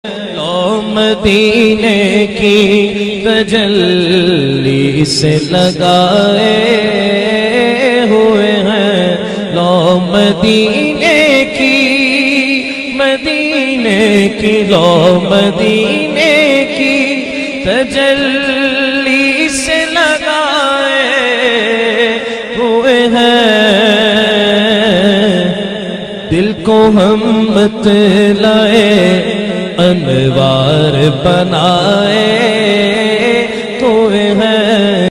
लो मदीने की तजल्ली से लगाए हुए हैं। लो मदीने की लो मदीने की तजल्ली से लगाए हुए हैं। दिल को हम बतलाए अनवार बनाए तो हैं।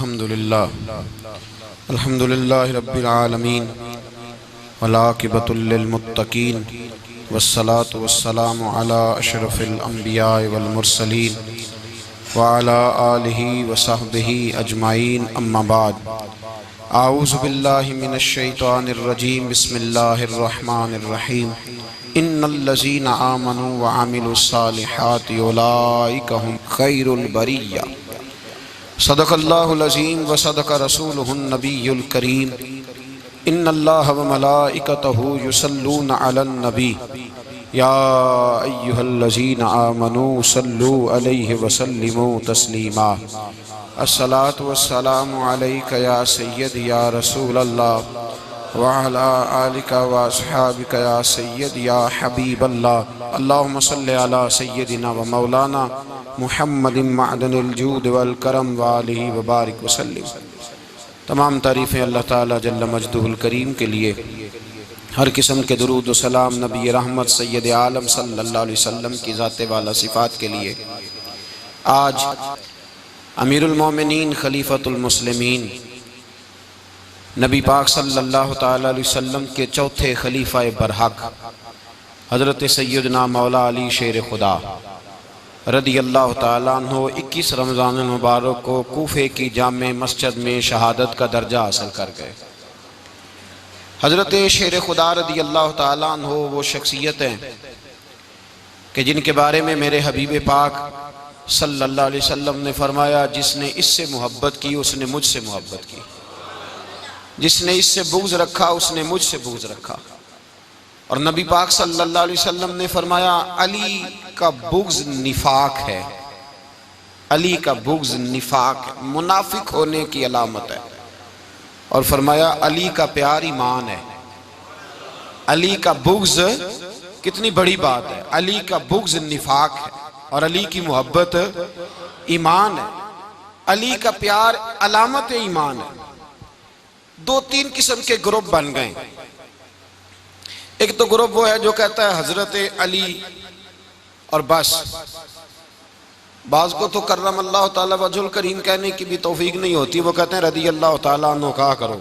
अल्हम्दुलिल्लाह रब्बिल आलमीन वलाकिबतुल लिल मुत्तकीन वस्सलातु वस्सलामु अला अशरफिल अंबिया वल मुरसलीन व अला आलिहि व सहबिहि अजमाइन अम्मा बाद। आऊज़ु बिल्लाहि मिनश शैतानिर रजीम बिस्मिल्लाहिर रहमानिर रहीम। इन्नल्लज़ीना आमनू व अमिलुस्सालिहाति उलाइका हुम खैरुल बरिय्या। सदक़ल्लाहुल अज़ीम व सदक़ रसूलुहुन नबियुल करीम। इन्नल्लाह व मलाइकतहु युसल्लूना अलन नबी या अय्युहल्लज़ीना आमनू सल्लू अलैहि व सल्लिमू तस्लीमा। अस्सलातु वस्सलामु अलैका या सय्यदी या रसूलल्लाह व अला आलिका व अस्हाबिका या सय्यदी या हबीबल्लाह। अल्लाहुम्मा सल्लि अला सय्यदिना व मौलाना मुहम्मदिन मअदनिल जूद वल करम व आलिहि व बारिक व सल्लिम। तमाम तारीफ़ें अल्लाह ताला जल्ल मजदुहुल करीम के लिए। हर किस्म के दुरूद व सलाम नबी रहमत सय्यद आलम सल्लल्लाहु अलैहि वसल्लम की ज़ात वाला सिफ़ात के लिए। आज अमीरुल मोमिनीन खलीफतुल मुस्लिमीन नबी पाक सल्लल्लाहु ताला अलैहि वसल्लम के चौथे खलीफा बरहक हज़रत सय्यदना मौला अली शेर खुदा रदी अल्लाह ताला अन्हो 21 रमज़ान मुबारक को कूफे की जामे मस्जिद में शहादत का दर्जा हासिल कर गए। हज़रत शेर खुदा रदी अल्लाह ताला अन्हो वो शख्सियत हैं कि जिनके बारे में मेरे हबीब पाक सल्लल्लाहु अलैहि वसल्लम ने फरमाया, जिसने इससे मोहब्बत की उसने मुझसे मोहब्बत की, जिसने इससे बुग़्ज़ रखा उसने मुझसे बुग़्ज़ रखा। और नबी पाक सल्लल्लाहु अलैहि वसल्लम ने फरमाया, अली का बुग़्ज़ निफाक है, अली का बुग़्ज़ निफाक मुनाफिक होने की अलामत है। और फरमाया अली का प्यार ईमान है। अली का बुग़्ज़ कितनी बड़ी बात है। अली का बुग़्ज़ निफाक है और अली की मोहब्बत ईमान है। अली का प्यार अलामत ईमान है। दो तीन किस्म के ग्रुप बन गए। एक तो ग्रुप वो है जो कहता है हजरत अली और बस। बाज़ को तो कर्रम अल्लाह ताला वजहुल करीम कहने की भी तौफीक नहीं होती, वो कहते हैं रदी अल्लाह ताला अन्हु कहा करो,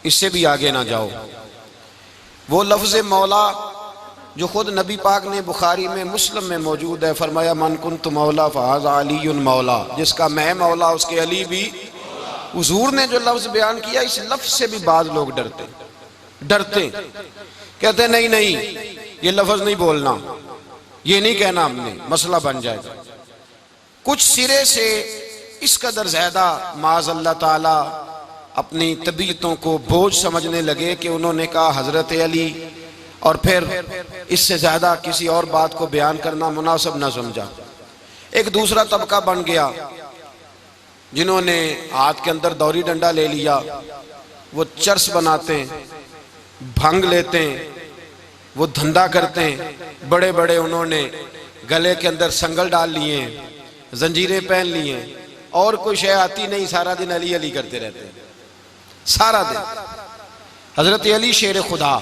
इससे भी आगे ना जाओ। वो लफ्ज़ मौला जो खुद नबी पाक ने बुखारी में मुस्लिम में मौजूद है, फरमाया मन कुन्तु मौला फ़हाज़ा अलीयुन मौला, जिसका मैं मौला उसके अली भी। हुजूर ने जो लफ्ज़ बयान किया, इस लफ्ज़ से भी बाज़ लोग डरते कहते नहीं नहीं ये लफ्ज़ नहीं बोलना, ये नहीं कहना, हमने मसला बन जाएगा। कुछ सिरे से इस कदर ज़्यादा माज़ अल्लाह ताला अपनी तबीयतों को बोझ समझने लगे कि उन्होंने कहा हज़रत अली, और फिर इससे ज़्यादा किसी और बात को बयान करना मुनासिब ना समझा। एक दूसरा तबका बन गया जिन्होंने हाथ के अंदर दौरी डंडा ले लिया, वो चर्स बनाते हैं, भंग लेते हैं, वो धंधा करते हैं। बड़े बड़े उन्होंने गले के अंदर संगल डाल लिए हैं, जंजीरें पहन ली हैं, और कोई शय आती नहीं, सारा दिन अली अली करते रहते हैं सारा दिन। हजरत अली शेर खुदा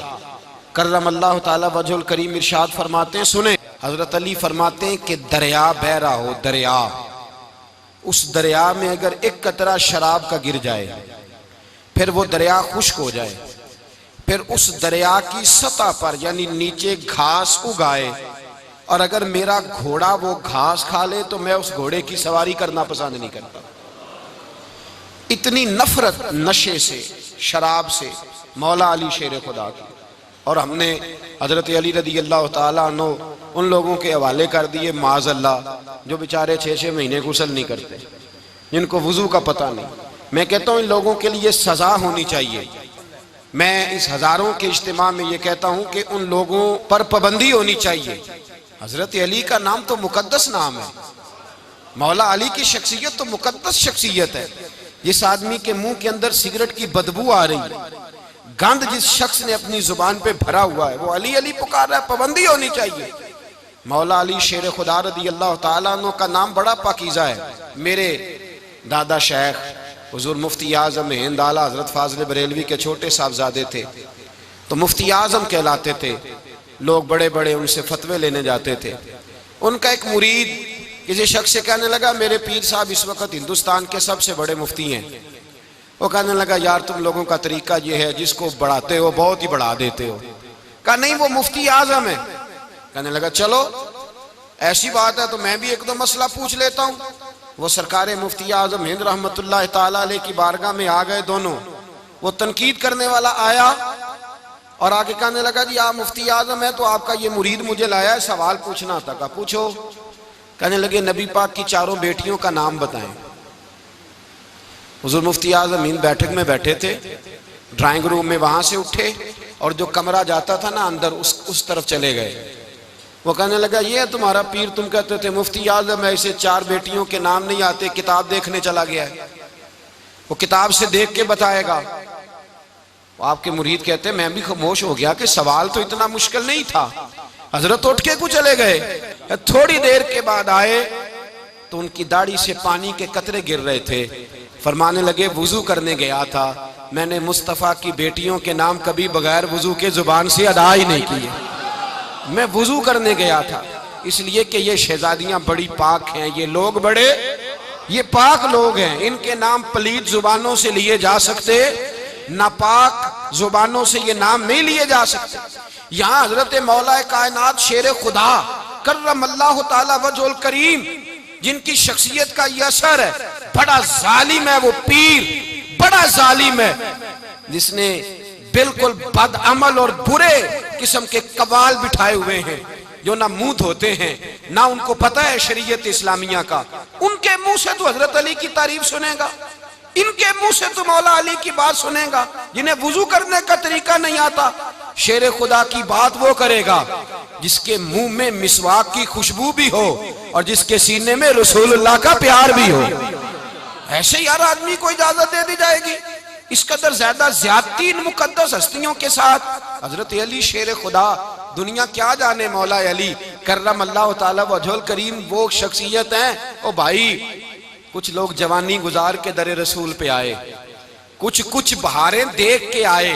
कर्रम अल्लाह ताला वजहुल करीम इरशाद फरमाते हैं, सुने हजरत अली फरमाते हैं कि दरिया बह रहा हो, दरिया, उस दरिया में अगर एक कतरा शराब का गिर जाए, फिर वो दरिया खुश्क हो जाए, फिर उस दरिया की सतह पर यानी नीचे घास उगाए, और अगर मेरा घोड़ा वो घास खा ले तो मैं उस घोड़े की सवारी करना पसंद नहीं करता। इतनी नफरत नशे से, शराब से मौला अली शेर खुदा की। और हमने हजरत अली रदी अल्लाह ताला अन्हु उन लोगों के हवाले कर दिए माज़ अल्लाह जो बेचारे 6-6 महीने गुस्ल नहीं करते, जिनको वुजू का पता नहीं। मैं कहता हूँ इन लोगों के लिए सजा होनी चाहिए। मैं इस हजारों के इज्तिमा में ये कहता हूँ कि उन लोगों पर पाबंदी होनी चाहिए। हजरत अली का नाम तो मुकद्दस नाम है, मौला अली की शख्सियत तो मुकद्दस शख्सियत है। जिस आदमी के मुंह के अंदर सिगरेट की बदबू आ रही, गंद जिस शख्स ने अपनी जुबान पे भरा हुआ है, वो अली अली पुकार रहा है, पाबंदी होनी चाहिए। मौला अली शेर खुदा रदी अल्लाह तआला अन्हु का नाम बड़ा पाकीज़ा है। मेरे दादा शेख हुजूर मुफ्ती आज़म हिंद आला हजरत फाजिल बरेलवी के छोटे साहबजादे थे, तो मुफ्ती आज़म कहलाते थे। लोग बड़े बड़े उनसे फतवे लेने जाते थे। उनका एक मुरीद किसी शख्स से कहने लगा, मेरे पीर साहब इस वक्त हिंदुस्तान के सबसे बड़े मुफ्ती हैं। वो कहने लगा, यार तुम लोगों का तरीका ये है, जिसको बढ़ाते हो बहुत ही बढ़ा देते हो। कहा नहीं, वो मुफ्ती आज़म है। कहने लगा, चलो ऐसी बात है तो मैं भी एक दो मसला पूछ लेता हूँ। वो सरकार मुफ्ती आज़म हिंद रहमतुल्लाह ताला अलैह की बारगाह में आ गए दोनों। वो तनकीद करने वाला आया और आगे कहने लगा, जी आप मुफ्ती आज़म है तो आपका ये मुरीद मुझे लाया है, सवाल पूछना था। कहा पूछो। कहने लगे, नबी पाक की चारों बेटियों का नाम बताएं। हुजूर मुफ्ती आज़म हिंद बैठक में बैठे थे, ड्राइंग रूम में, वहां से उठे और जो कमरा जाता था ना अंदर, उस तरफ चले गए। वो कहने लगा, ये तुम्हारा पीर, तुम कहते थे मुफ्ती आज़म है, इसे चार बेटियों के नाम नहीं आते, किताब देखने चला गया है, वो किताब से देख के बताएगा। आपके मुरीद कहते मैं भी खामोश हो गया कि सवाल तो इतना मुश्किल नहीं था। हजरत उठ के कुछ चले गए। थोड़ी देर के बाद आए तो उनकी दाढ़ी से पानी के कतरे गिर रहे थे। फरमाने लगे, वुजू करने गया था, मैंने मुस्तफ़ा की बेटियों के नाम कभी बगैर वुजू के जुबान से अदा ही नहीं किए। मैं वुजू करने गया था इसलिए कि ये शहजादियां बड़ी पाक हैं, ये लोग बड़े ये पाक लोग हैं, इनके नाम पलीद जुबानों से लिए जा सकते, नापाक जुबानों से ये नाम नहीं लिए जा सकते। यहाँ हजरत मौला कायनात शेर खुदा कर्रमल्लाहु ताला वजहुल करीम, जिनकी शख्सियत का ये असर है, बड़ा जालिम है वो पीर, बड़ा जालिम है, जिसने बिल्कुल बदअमल और बुरे किस्म के कवाल बिठाए हुए हैं, जो ना मुंह धोते हैं ना उनको पता है शरीयत इस्लामिया का। उनके मुंह से तो हजरत अली की तारीफ सुनेगा, इनके मुंह से तो मौला अली की बात सुनेगा। जिन्हें वुजू करने का तरीका नहीं आता, शेर खुदा की बात वो करेगा जिसके मुंह में मिसवाक की खुशबू भी हो और जिसके सीने में रसूलुल्लाह का प्यार भी हो। ऐसे यार आदमी को इजाजत दे दी जाएगी? इस कदर ज्यादा ज्यादती इन मुकद्दस हस्तियों के साथ। हजरत अली शेर खुदा, दुनिया क्या जाने मौला अली कर्रमल्लाहु ताला वजहुल करीम वो शख्सियत हैं। ओ भाई, कुछ लोग जवानी गुजार के दरे रसूल पे आए, कुछ बहारें देख के आए,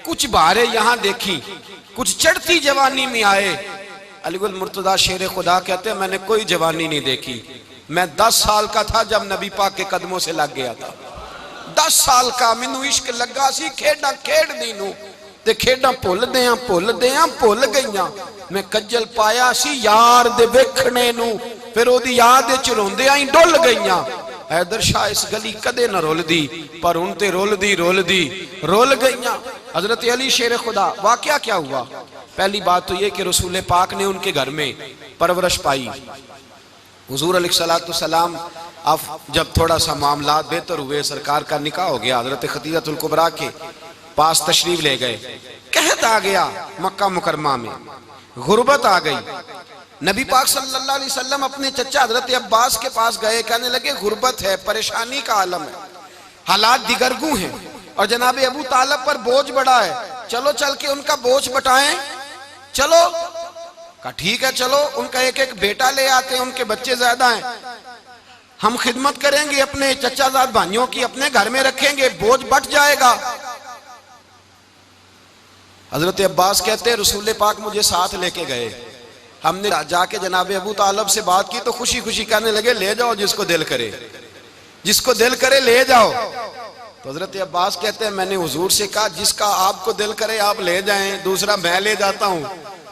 कुछ बहारें यहाँ देखी, कुछ चढ़ती जवानी में आए। अलीगुल मुर्तजा शेर खुदा कहते हैं, मैंने कोई जवानी नहीं देखी, मैं 10 साल का था जब नबी पाक के कदमों से लग गया था। 10 साल का मैनू इश्क लगा सी, खेडा खेड दी नू ते खेडा भुल गईयां। मैं कज्जल पाया सी यार दे वेखणे नू, फिर ओदी याद विच रोंदियां ही डुल गईयां। हैदर शाह इस गली कदे न रुलदी, पर हुण ते रुल गईयां। हजरत अली शेर खुदा, वाकया क्या हुआ? पहली बात तो ये कि रसूल पाक ने उनके घर में परवरिश पाई। हुजूर अलैहिस्सलाम अब जब थोड़ा सा मामला बेहतर हुए, सरकार का निकाह हो गया, हजरत खदीजतुल कुबरा के पास तशरीफ ले गए। कहत आ गया मक्का मुकरमा में, गुर्बत आ गई। नबी पाक सल्लल्लाहु अलैहि वसल्लम अपने चचा हजरत अब्बास के पास गए, कहने लगे गुर्बत है, परेशानी का आलम है, हालात दिगरगू हैं और जनाब अबू तालिब पर बोझ बड़ा है, चलो चल के उनका बोझ बटाएं। चलो, कहा ठीक है चलो, उनका एक एक बेटा ले आते हैं, उनके बच्चे ज्यादा हैं, हम खिदमत करेंगे अपने चचाजाद भाइयों की, अपने घर में रखेंगे, बोझ बट जाएगा। हजरत अब्बास कहते हैं रसूल पाक मुझे साथ लेके गए, हमने जाके जनाब अबू तालिब से बात की तो खुशी खुशी कहने लगे ले जाओ, जिसको दिल करे ले जाओ। तो हजरत अब्बास कहते हैं मैंने हुजूर से कहा जिसका आपको दिल करे आप ले जाएं, दूसरा मैं ले जाता हूं।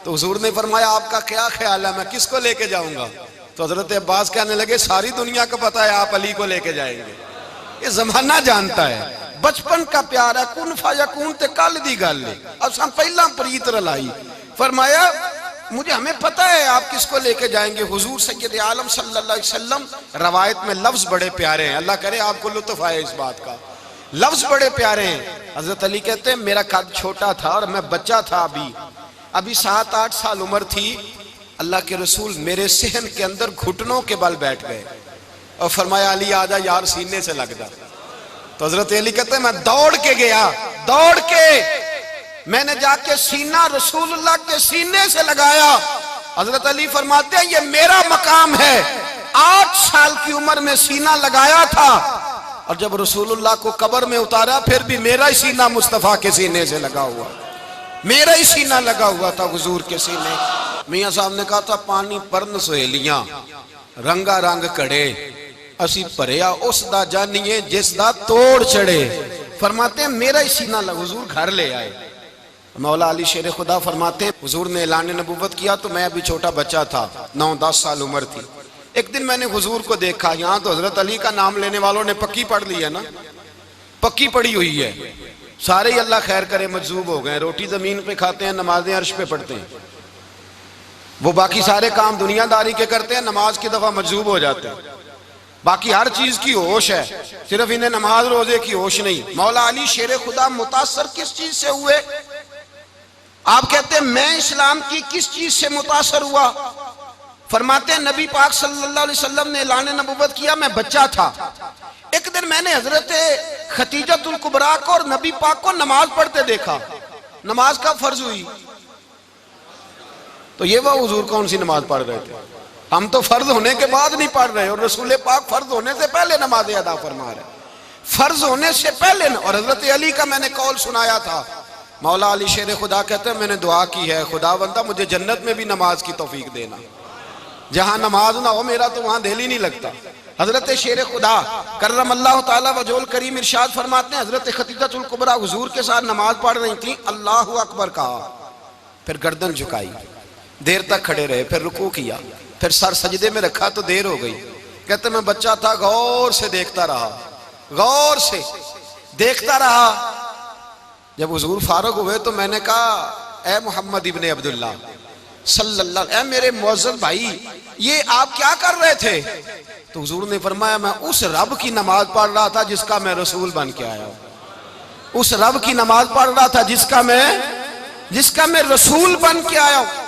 तो हुजूर ने फरमाया आपका क्या ख्याल है, मैं किसको लेके जाऊंगा? तो हजरत अब्बास कहने लगे सारी दुनिया को पता है आप अली को लेके जाएंगे, ये जमाना जानता है, बचपन का प्यार है, कुन फयकून ते कल दी गल है, अब हम पहला प्रीत रलाई। फरमाया मुझे हमें पता है आप किसको लेके जाएंगे, हुजूर सैयद आलम सल्लल्लाहु अलैहि वसल्लम। रवायत में लफ्ज बड़े प्यारे हैं, अल्लाह करे आपको लुत्फ आए इस बात का, लफ्ज बड़े प्यारे हैं। हजरत अली कहते हैं मेरा कद छोटा था और मैं बच्चा था, अभी 7-8 साल उम्र थी। अल्लाह के रसूल मेरे सहन के अंदर घुटनों के बल बैठ गए और फरमाया अली आजा यार सीने से लग जा। तो हजरत अली कहते हैं मैं दौड़ के गया, दौड़ के मैंने जाके सीना रसूलुल्लाह के सीने से लगाया। हजरत अली फरमाते हैं ये मेरा मकाम है। 8 साल की उम्र में सीना लगाया था और जब रसूलुल्लाह को कब्र में उतारा फिर भी मेरा ही सीना मुस्तफा के सीने से लगा हुआ, मेरा ही सीना लगा हुआ था हुजूर के सीने। मियां साहब ने कहा था पानी परन सहेलियां रंगा रंग कड़े असी भरिया उस दा जानिए जिस दा तोड़ चढ़े। फरमाते हैं मेरा ही सीना लगा। हुजूर घर ले आए। मौला अली शेर खुदा फरमाते हैं हुजूर ने ऐलान नबूवत किया तो मैं अभी छोटा बच्चा था, 9-10 साल उम्र थी। एक दिन मैंने हुजूर को देखा, यहाँ तो हजरत अली का नाम लेने वालों ने पक्की पढ़ ली है ना, पक्की पड़ी हुई है, सारे ही अल्लाह खैर करे मजजूब हो गए। रोटी जमीन पे खाते हैं, नमाजें अर्श पे पढ़ते हैं, वो बाकी सारे काम दुनियादारी के करते हैं, नमाज की दफा मजजूब हो जाते हैं। बाकी हर चीज की होश है, सिर्फ इन्हें नमाज रोजे की होश नहीं। मौला अली शेर खुदा मुतासर किस चीज से हुए? आप कहते हैं मैं इस्लाम की किस चीज से मुतासर हुआ? फरमाते हैं नबी पाक सल्लल्लाहु अलैहि वसल्लम ने ऐलान नबूवत किया, मैं बच्चा था। एक दिन मैंने हजरत खतीजतुल कुबरा को और नबी पाक को नमाज पढ़ते देखा। नमाज का फर्ज हुई तो ये वह हुजूर कौन सी नमाज पढ़ रहे थे? हम तो फर्ज होने के बाद नहीं पढ़ रहे और रसूल पाक फर्ज होने से पहले नमाज अदा फरमा रहे, फर्ज होने से पहले। और हजरत अली का मैंने कौल सुनाया था। मौला अली शेर खुदा कहते हैं मैंने दुआ की है खुदावंदा मुझे जन्नत में भी नमाज की तौफीक देना, जहां नमाज ना हो मेरा तो वहां दिल ही नहीं लगता। हजरत शेर खुदा करम अल्लाह ताला वजोल करीम इरशाद फरमाते हैं हजरत खतीजतुल कुबरा हुजूर के साथ नमाज पढ़ रही थी, अल्लाहु अकबर कहा, फिर गर्दन झुकाई, देर तक खड़े रहे, फिर रुकू किया, फिर सर सजदे में रखा तो देर हो गई। कहते मैं बच्चा था, गौर से देखता रहा, गौर से देखता रहा। जब हुजूर फारूक हुए तो मैंने कहा ए मोहम्मद इब्ने अब्दुल्लाह सल्लल्लाहु, ए मेरे मुअज्जम भाई ये आप क्या कर रहे थे? तो हुजूर ने फरमाया मैं उस रब की नमाज पढ़ रहा था जिसका मैं रसूल बन के आया हूं, उस रब की नमाज पढ़ रहा था जिसका मैं रसूल बन के आया हूं।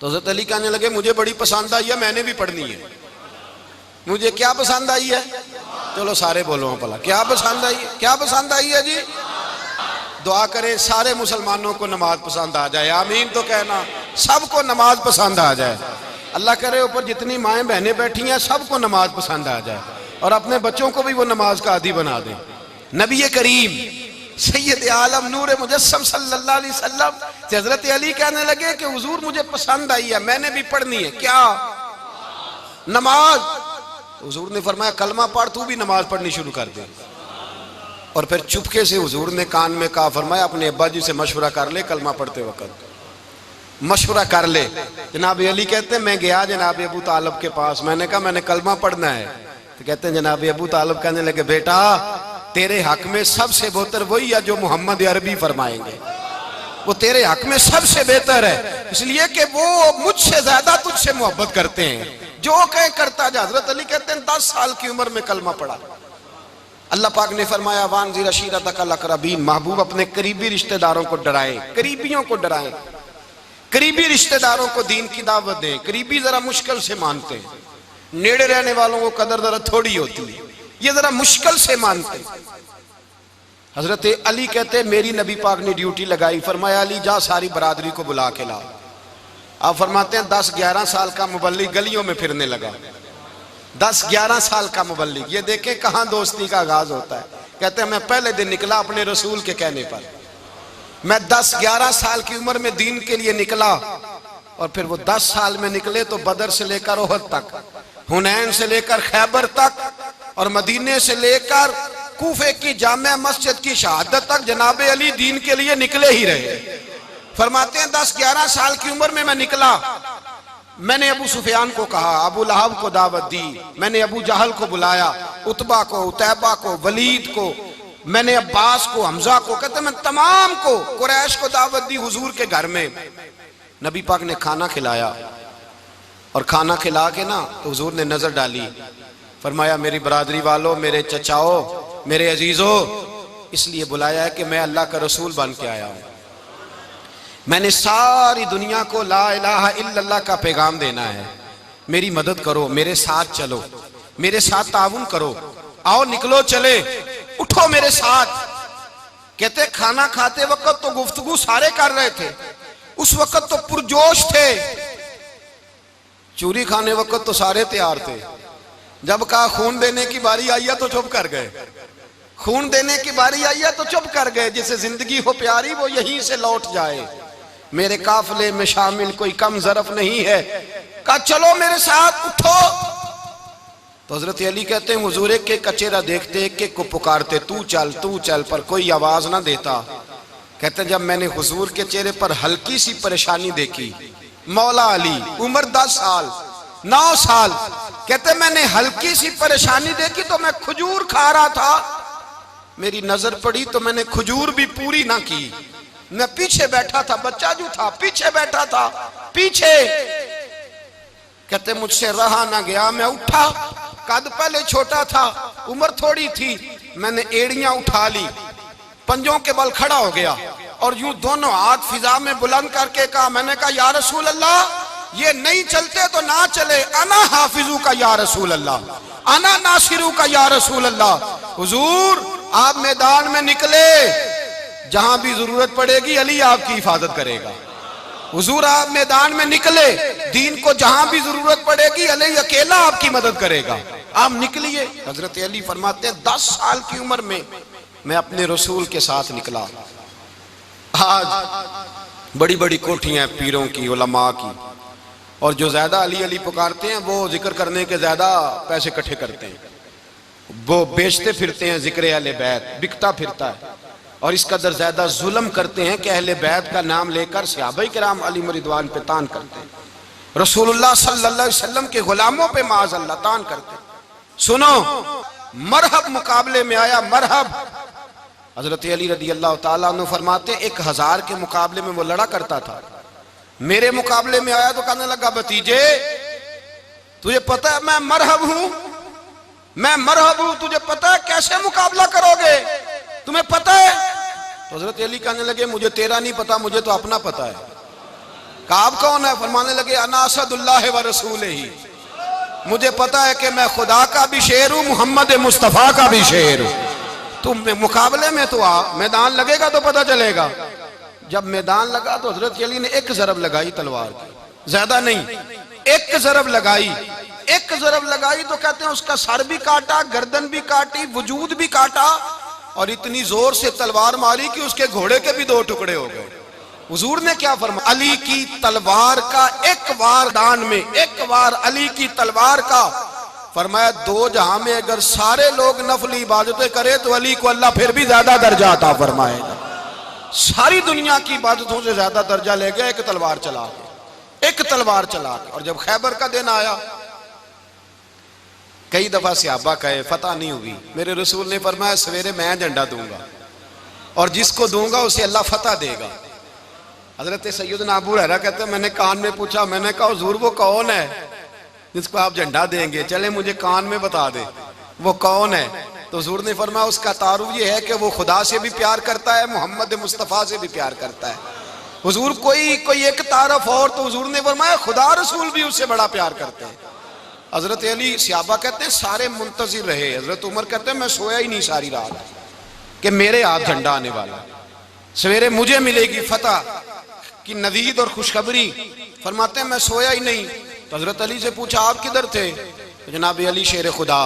तो हज़रत अली कहने लगे मुझे बड़ी पसंद आई है, मैंने भी पढ़नी है। मुझे क्या पसंद आई है? चलो सारे बोलो भला क्या पसंद आई है? क्या पसंद आई है जी? दुआ करें सारे मुसलमानों को नमाज पसंद आ जाए, आमीन तो कहना, सबको नमाज पसंद आ जाए। अल्लाह करे ऊपर जितनी माएँ बहनें बैठी हैं सबको नमाज पसंद आ जाए और अपने बच्चों को भी वो नमाज का आदी बना दें। नबी करीम सैयद आलम नूर मुजस्सम सल्लल्लाहु अलैहि वसल्लम से हजरत अली कहने लगे कि हुजूर मुझे पसंद आई है, मैंने भी पढ़नी है। क्या? नमाज। हुजूर ने फरमाया कलमा पढ़, तू भी नमाज पढ़नी शुरू कर दे। और फिर चुपके से हुजूर ने कान में कहा, फरमाया अपने अब्बा जी से मशवरा कर ले, कलमा पढ़ते वक्त मशवरा कर ले। जनाब अली कहते हैं मैं गया जनाब अबू तालिब के पास, मैंने कहा मैंने कलमा पढ़ना है। तो कहते हैं जनाब अबू तालिब कहने लगे बेटा तेरे हक में सबसे बेहतर वही है जो मोहम्मद अरबी फरमाएंगे, वो तेरे हक में सबसे बेहतर है, इसलिए कि वो मुझसे ज्यादा तुझसे मोहब्बत करते हैं, जो कहे करता जा। हजरत अली कहते हैं 10 साल की उम्र में कलमा पढ़ा। अल्लाह पाक ने फरमाया वानज़िर अशीरतकल अक़रबीन, महबूब अपने करीबी रिश्तेदारों को डराएं, करीबियों को डराएं, करीबी रिश्तेदारों को दीन की दावत दें। करीबी जरा मुश्किल से मानते हैं, नेड़े रहने वालों को कदर जरा थोड़ी होती है, ये जरा मुश्किल से मानते। हजरत अली कहते मेरी नबी पाक ने ड्यूटी लगाई, फरमाया अली जा सारी बरादरी को बुला के ला। आप फरमाते हैं 10-11 साल का मुबल्लिग गलियों में फिरने लगा, 10-11 साल का मुबल्लिग। ये देखें कहां दोस्ती का आगाज होता है। कहते हैं मैं पहले दिन निकला अपने रसूल के कहने पर, मैं 10-11 साल की उम्र में दीन के लिए निकला और फिर वो 10 साल में निकले तो बदर से लेकर ओहद तक, हुनैन से लेकर खैबर तक और मदीने से लेकर कूफे की जामे मस्जिद की शहादत तक जनाब अली दीन के लिए निकले ही रहे। फरमाते हैं 10-11 साल की उम्र में मैं निकला, मैंने अबू सुफियान को कहा, अबू लहब को दावत दी, मैंने अबू जहल को बुलाया, उतबा को, उतैबा को, वलीद को, मैंने अब्बास को, हमजा को, कहते मैं तमाम को, कुरैश को दावत दी हुजूर के घर में। नबी पाक ने खाना खिलाया और खाना खिला के ना तो हुजूर ने नजर डाली, फरमाया मेरी बरादरी वालों, मेरे चचाओ, मेरे अजीजों, इसलिए बुलाया है कि मैं अल्लाह का रसूल बन के आया हूं, मैंने सारी दुनिया को ला इलाहा इल्लल्लाह का पैगाम देना है, मेरी मदद करो, मेरे साथ चलो, मेरे साथ ताउन करो, आओ निकलो चले, उठो मेरे साथ। कहते खाना खाते वक्त तो गुफ्तगू सारे कर रहे थे, उस वक्त तो पुरजोश थे, चूरी खाने वक्त तो सारे तैयार थे, जब कहा खून देने की बारी आई है तो चुप कर गए, खून देने की बारी आई है तो चुप कर गए। जिसे जिंदगी हो प्यारी वो यहीं से लौट जाए, मेरे काफिले में शामिल कोई कम ज़रफ नहीं है। कहा चलो मेरे साथ उठो। तो हजरत अली कहते हैं हुजूर एक एक का चेहरा देखते, एक एक को पुकारते, तू चल, पर कोई आवाज ना देता। कहते जब मैंने हुजूर के चेहरे पर हल्की सी परेशानी देखी, मौला अली उम्र 10 साल 9 साल, कहते मैंने हल्की सी परेशानी देखी तो मैं खजूर खा रहा था, मेरी नजर पड़ी तो मैंने खजूर भी पूरी ना की, मैं पीछे बैठा था, बच्चा जो था पीछे बैठा था, पीछे। कहते मुझसे रहा ना गया, मैं उठा, कद पहले छोटा था, उम्र थोड़ी थी, मैंने एड़ियां उठा ली, पंजों के बल खड़ा हो गया और यूं दोनों हाथ फिजा में बुलंद करके कहा, मैंने कहा या रसूल अल्लाह ये नहीं चलते तो ना चले, अना हाफिजू का या रसूल अल्लाह, अना नासिरू का या रसूल अल्लाह। हुजूर आप मैदान में निकले, जहां भी जरूरत पड़ेगी अली आपकी हिफाजत करेगा। हुजूर आप मैदान में निकले, दीन को जहां भी जरूरत पड़ेगी अली अकेला आपकी मदद करेगा, आप निकलिए। हजरत अली फरमाते हैं 10 साल की उम्र में मैं अपने रसूल के साथ निकला। आज बड़ी बड़ी कोठियां पीरों की, उलमा की, और जो ज्यादा अली अली पुकारते हैं वो जिक्र करने के ज्यादा पैसे इकट्ठे करते हैं, वो बेचते फिरते हैं, जिक्र अहले बैत बिकता फिरता है, और इस कदर ज्यादा जुल्म करते हैं कि अहले बैत का नाम लेकर सहाबा किराम अली रिदवान पे तान करते हैं, रसूलुल्लाह सल्लल्लाहु अलैहि वसल्लम के गुलामों पे माअज़ल्लाह तान करते हैं। सुनो, मरहब मुकाबले में आया, मरहब। हजरत अली रदी अल्लाह ताला अन्हु फरमाते 1000 के मुकाबले में वो लड़ा करता था, मेरे मुकाबले में आया तो कहने लगा भतीजे तुझे पता है मैं मरहब हूं, मैं मरहब हूं, तुझे पता है कैसे मुकाबला करोगे, तुम्हें पता है? तो हजरत अली कहने लगे मुझे तेरा नहीं पता, मुझे तो अपना पता है। काब कौन है? फरमाने लगे अना असदुल्लाह व रसूल ही, मुझे पता है कि मैं खुदा का भी शेर हूं, मोहम्मद मुस्तफा का भी शेर हूं। तुम मुकाबले में तो आ, मैदान लगेगा तो पता चलेगा। जब मैदान लगा तो हजरत अली ने एक ज़रब लगाई तलवार की, ज्यादा नहीं, एक ज़रब लगाई, एक ज़रब लगाई तो कहते हैं उसका सर भी काटा, गर्दन भी काटी, वजूद भी काटा, और इतनी जोर से तलवार मारी कि उसके घोड़े के भी 2 टुकड़े हो गए। हुजूर ने क्या फरमाया? अली की तलवार का एक वार दान में, एक वार अली की तलवार का, फरमाया 2 जहां में अगर सारे लोग नफली इबादतें करे तो अली को अल्लाह फिर भी ज्यादा दर्जा अता फरमाएगा। सारी दुनिया की इबादतों से ज्यादा दर्जा ले गया एक तलवार चला के, एक तलवार चला के। और जब खैबर का दिन आया, कई दफा सहाबा कहे फतह नहीं हुई, मेरे रसूल ने फरमाया सवेरे मैं झंडा दूंगा और जिसको दूंगा उसे अल्लाह फतह देगा। हजरत सैयदना अबू हुरैरा कहते हैं मैंने कान में पूछा, मैंने कहा हुजूर वो कौन है जिसको आप झंडा देंगे, चले मुझे कान में बता दे वो कौन है। तो हुजूर ने फरमाया उसका तारुफ ये है कि वो खुदा से भी प्यार करता है, मोहम्मद मुस्तफ़ा से भी प्यार करता है। हुजूर कोई एक तारफ और, तो हुजूर ने फरमाया खुदा रसूल भी उससे बड़ा प्यार करते हैं। हजरत अली सहाबा कहते हैं सारे मुंतजिर रहे। हजरत उमर कहते हैं मैं सोया ही नहीं सारी रात कि मेरे हाथ झंडा आने वाला, सवेरे मुझे मिलेगी फतह की नवीद और खुशखबरी। फरमाते हैं मैं सोया ही नहीं। तो हजरत अली से पूछा आप किधर थे? तो जनाब अली शेर खुदा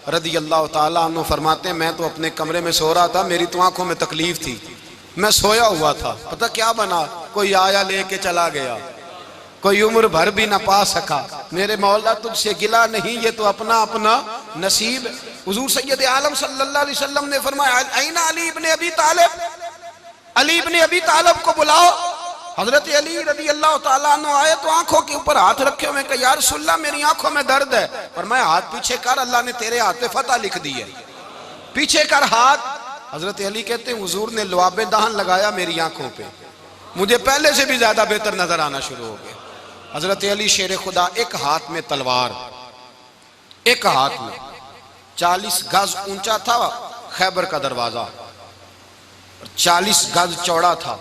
रदी अल्लाह ताला अन्हु फरमाते हैं मैं तो अपने कमरे में सो रहा था, मेरी तो आंखों में तकलीफ थी, मैं सोया हुआ था, पता क्या बना, कोई आया लेके चला गया, कोई उम्र भर भी ना पा सका। मेरे मौला तुझसे गिला नहीं, ये तो अपना अपना नसीब। हुजूर सैयद आलम सल्लल्लाहु अलैहि वसल्लम ने फरमाया ऐना अली इब्ने अबी तालिब, अली इब्ने अबी तालिब को बुलाओ। हजरत अली रदी अल्लाह ताला अन्हु आए तो आंखों के ऊपर हाथ रखे हुए, कहा या रसूलल्लाह मेरी आंखों में दर्द है। पर मैं हाथ पीछे कर, अल्लाह ने तेरे हाथ पे फतह लिख दी है, पीछे कर हाथ। हजरत अली कहते हैं हुजूर ने लुआबे दहन लगाया मेरी आंखों पे, मुझे पहले से भी ज्यादा बेहतर नजर आना शुरू हो गया। हजरत अली शेर खुदा, एक हाथ में तलवार, एक हाथ में 40 गज ऊंचा था खैबर का दरवाजा, 40 गज चौड़ा था,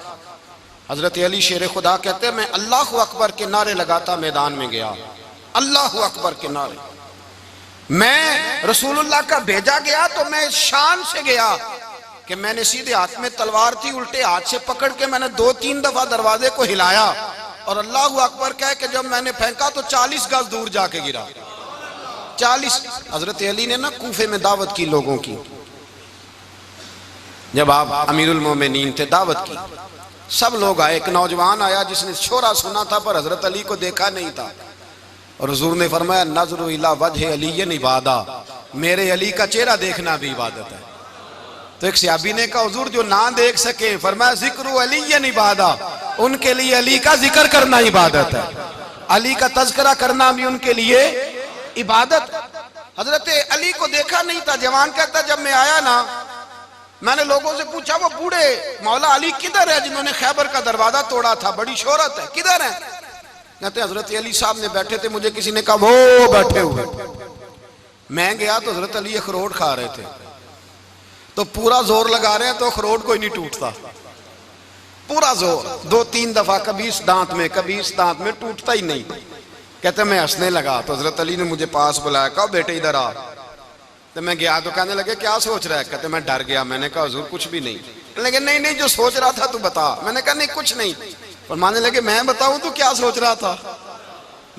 हजरत अली शेर खुदा कहते मैं अल्लाह अकबर के नारे लगाता मैदान में गया, अल्लाह अकबर के नारे। मैं रसूलुल्लाह का भेजा गया तो मैं शान से गया कि मैंने सीधे हाथ में तलवार थी, उल्टे हाथ से पकड़ के मैंने 2-3 दफा दरवाजे को हिलाया और अल्लाह अकबर कह के जब मैंने फेंका तो 40 गज दूर जाके गिरा। 40। हजरत अली ने ना कूफे में दावत की लोगों की, जब आप अमीरुल मोमिनीन थे, दावत की, सब लोग आए। एक नौजवान आया जिसने शोरा सुना था पर हजरत अली को देखा नहीं था और हुजूर ने फरमाया नज़्रु इला वजह अली इबादा, मेरे अली का चेहरा देखना भी इबादत है। तो एक सहाबी ने कहा हुजूर जो ना देख सके, फरमाया जिक्र अली इबादा, उनके लिए अली का जिक्र करना इबादत है, अली का तज़किरा करना भी उनके लिए इबादत। हजरत अली को देखा नहीं था। जवान कहता जब मैं आया ना, मैंने लोगों से पूछा वो बूढ़े मौला अली किधर है जिन्होंने खैबर का दरवाजा तोड़ा था, बड़ी शोहरत है, किधर है? कहते हजरत अली साहब ने बैठे थे, मुझे किसी ने कहा वो बैठे हुए। मैं गया तो हजरत अली अखरोट खा रहे थे, तो पूरा जोर लगा रहे हैं तो अखरोट कोई नहीं टूटता, पूरा जोर 2-3 दफा, कभी इस दांत में कभी इस दांत में, टूटता ही नहीं। कहते मैं हंसने लगा तो हजरत अली ने मुझे पास बुलाया, कहा बेटे इधर आ। तो मैं गया तो कहने लगे क्या सोच रहा है? कहते मैं डर गया। मैंने कहा हुजूर कुछ भी नहीं। लगे नहीं नहीं जो सोच रहा था तू बता। मैंने कहा नहीं कुछ नहीं। फरमाने लगे मैं बताऊं तू क्या सोच रहा था?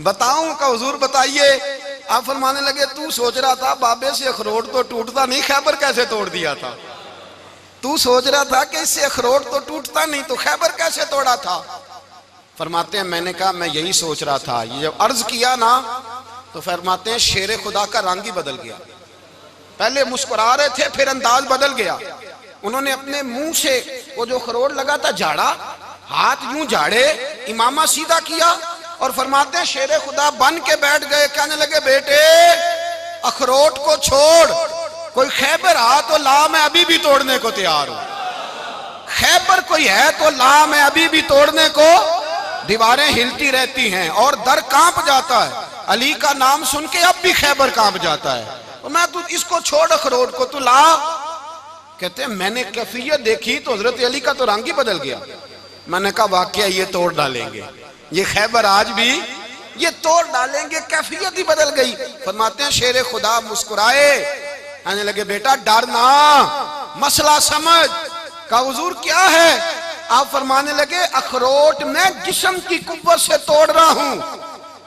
बताऊं? का हुजूर बताइए। आप फरमाने लगे तू सोच रहा था बाबे से अखरोट तो टूटता नहीं, खैबर कैसे तोड़ दिया था? तू सोच रहा था कि इससे अखरोट तो टूटता नहीं तो खैबर कैसे तोड़ा था? फरमाते हैं मैंने कहा मैं यही सोच रहा था। ये जब अर्ज किया ना तो फरमाते हैं शेर खुदा का रंग ही बदल गया। पहले मुस्कुरा रहे थे फिर अंदाज बदल गया। उन्होंने अपने मुंह से वो जो खरोट लगा था झाड़ा, हाथ यूं झाड़े, इमामा सीधा किया और फरमाते हैं शेर खुदा बन के बैठ गए। कहने लगे बेटे अखरोट को छोड़, कोई खैबर आ तो ला, मैं अभी भी तोड़ने को तैयार हूं। खैबर कोई है तो ला, मैं अभी भी तोड़ने को। दीवारें हिलती रहती हैं और दर कांप जाता है। अली का नाम सुन के अब भी खैबर कांप जाता है। तो मैं तू इसको छोड़ अखरोट को, तू ला। कहते हैं मैंने कैफियत देखी तो हजरत अली का तो रंग ही बदल गया। मैंने कहा वाकया ये तोड़ डालेंगे, ये खैबर आज भी ये तोड़ डालेंगे, कैफियत ही बदल गई। फरमाते हैं शेर खुदा मुस्कुराए, आने लगे बेटा डर ना, मसला समझ। कहा हुजूर क्या है? आप फरमाने लगे अखरोट मैं जिस्म की कुव्वत से तोड़ रहा हूं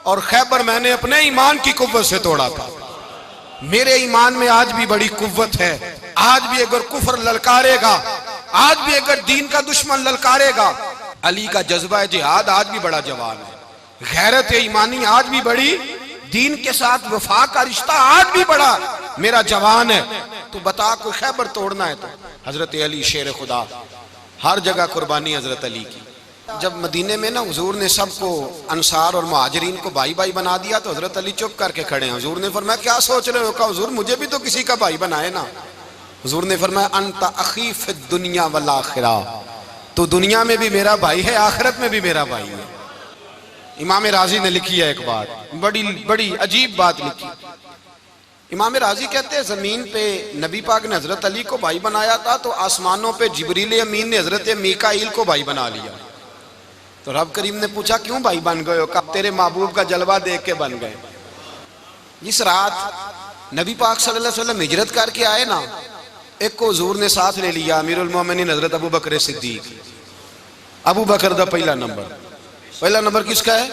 और खैबर मैंने अपने ईमान की कुव्वत से तोड़ा था। मेरे ईमान में आज भी बड़ी कुव्वत है। आज भी अगर कुफर ललकारेगा, आज भी अगर दीन का दुश्मन ललकारेगा, अली का जज्बा जिहाद आज भी बड़ा जवान है। गैरत ईमानी आज भी बड़ी, दीन के साथ वफा का रिश्ता आज भी बड़ा मेरा जवान है। तो बता कोई खैबर तोड़ना है तो हजरत अली शेर खुदा, हर जगह कुर्बानी हजरत अली की। जब मदीने में ना हुजूर ने सबको अंसार और मुहाजिरीन को भाई भाई बना दिया तो हजरत अली चुप करके खड़े हैं। हुजूर ने फरमाया क्या सोच रहे हो? कहा हुजूर मुझे भी तो किसी का भाई बनाए ना। हुजूर ने फरमाया अंता अखी फिद दुनिया वल आखिरा, तो दुनिया में भी मेरा भाई है, आखिरत में भी मेरा भाई है। इमाम राजी ने लिखी है एक बात, बड़ी बड़ी अजीब बात लिखी। इमाम राजी कहते हैं जमीन पे नबी पाक ने हजरत अली को भाई बनाया था तो आसमानों पे जिब्रील अमीन ने हजरत मीकाईल को भाई बना लिया। तो रब करीम ने पूछा क्यों भाई बन गए हो? कब तेरे महबूब का जलवा देख के बन गए। जिस रात नबी पाक सल्लल्लाहु अलैहि वसल्लम हिजरत करके आए ना, एक को हुजूर ने साथ ले लिया, अमीरुल मोमिनीन हजरत अबू बकर सिद्दीक। अबू बकर दा पहला नंबर किसका है?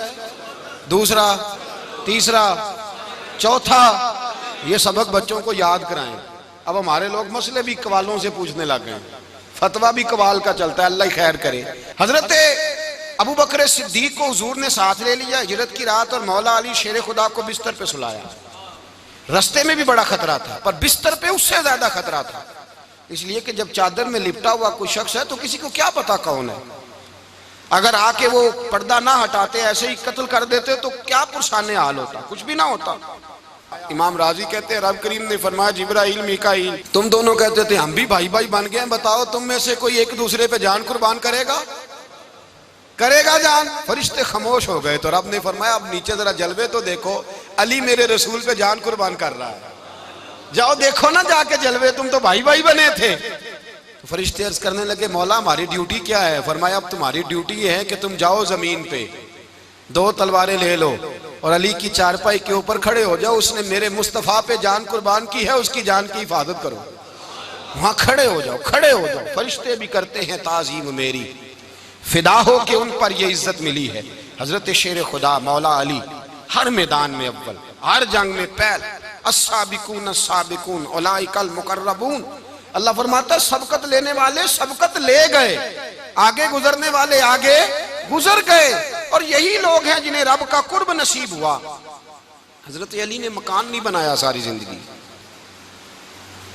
दूसरा, तीसरा, चौथा। ये सबक बच्चों को याद कराएं। अब हमारे लोग मसले भी कवालों से पूछने लग गए, फतवा भी कवाल का चलता है, अल्लाह खैर करे। हजरत अबू बकर सिद्दीक को हुजूर ने साथ ले लिया हिजरत की रात और मौला अली शेर खुदा को बिस्तर पे सुलाया। रास्ते में भी बड़ा खतरा था पर बिस्तर पे उससे ज्यादा खतरा था, इसलिए कि जब चादर में लिपटा हुआ कोई शख्स है तो किसी को क्या पता कौन है। अगर आके वो पर्दा ना हटाते, ऐसे ही कत्ल कर देते तो क्या पुरसाने हाल होता, कुछ भी ना होता। इमाम राजी कहते हैं रब करीम ने फरमाया जिब्राइल मीकाईल तुम दोनों कहते थे हम भी भाई भाई बन गए, बताओ तुम में से कोई एक दूसरे पे जान कुर्बान करेगा जान? फरिश्ते खामोश हो गए। तो रब ने फरमाया अब नीचे जरा जलवे तो देखो, अली मेरे रसूल पे जान कुर्बान कर रहा है, जाओ देखो ना जाके जलवे, तुम तो भाई भाई बने थे। तो फरिश्ते अर्ज करने लगे मौला हमारी ड्यूटी क्या है? फरमाया अब तुम्हारी ड्यूटी ये है कि तुम जाओ जमीन पे, 2 तलवारें ले लो और अली की चारपाई के ऊपर खड़े हो जाओ। उसने मेरे मुस्तफ़ा पे जान कुर्बान की है, उसकी जान की हिफाजत करो। वहां खड़े हो जाओ, खड़े हो जाओ। फरिश्ते भी करते हैं ताजीम मेरी, फिदा हो के उन पर ये इज्जत मिली है। हजरत शेर खुदा मौला अली हर मैदान में अव्वल, हर जंग में पहल। अस्साबिकून अस्साबिकून उलाइकल मुकर्रबून। अल्लाह फरमाता है सबकत लेने वाले सबकत ले गए, आगे गुजरने वाले आगे गुजर गए, और यही लोग हैं जिन्हें रब का कुर्ब नसीब हुआ। हजरत अली ने मकान नहीं बनाया, सारी जिंदगी